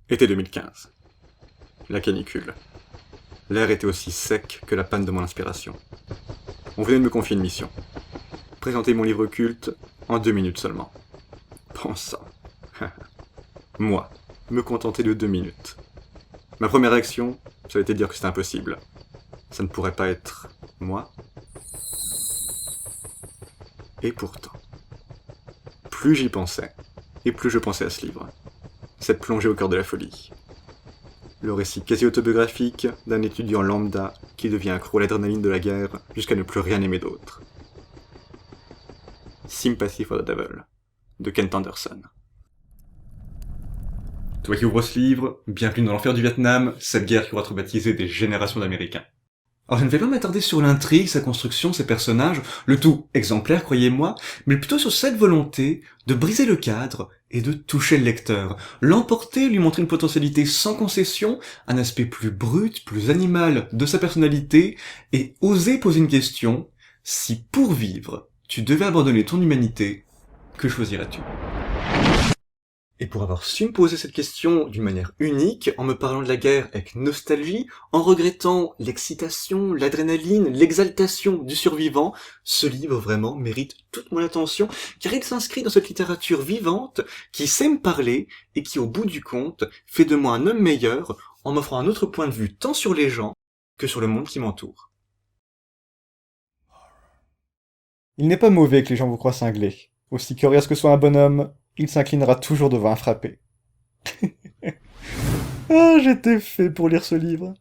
Été 2015. La canicule. L'air était aussi sec que la panne de mon inspiration. On venait de me confier une mission. Présenter mon livre culte en 2 minutes seulement. Pensant. Moi, me contenter de 2 minutes. Ma première réaction, ça a été de dire que c'était impossible. Ça ne pourrait pas être moi. Et pourtant, plus j'y pensais, et plus je pensais à ce livre. Cette plongée au cœur de la folie. Le récit quasi autobiographique d'un étudiant lambda qui devient accro à l'adrénaline de la guerre jusqu'à ne plus rien aimer d'autre. Sympathy for the Devil, de Kent Anderson. Toi qui ouvres ce livre, bienvenue dans l'enfer du Vietnam, cette guerre qui aura traumatisé des générations d'Américains. Alors je ne vais pas m'attarder sur l'intrigue, sa construction, ses personnages, le tout exemplaire, croyez-moi, mais plutôt sur cette volonté de briser le cadre et de toucher le lecteur, l'emporter, lui montrer une potentialité sans concession, un aspect plus brut, plus animal de sa personnalité, et oser poser une question: si pour vivre, tu devais abandonner ton humanité, que choisirais-tu ? Et pour avoir su me poser cette question d'une manière unique, en me parlant de la guerre avec nostalgie, en regrettant l'excitation, l'adrénaline, l'exaltation du survivant, ce livre vraiment mérite toute mon attention, car il s'inscrit dans cette littérature vivante qui sait me parler et qui, au bout du compte, fait de moi un homme meilleur en m'offrant un autre point de vue tant sur les gens que sur le monde qui m'entoure. Il n'est pas mauvais que les gens vous croient cinglé. Aussi coriace que soit un bonhomme, il s'inclinera toujours devant un frappé. Ah, j'étais fait pour lire ce livre.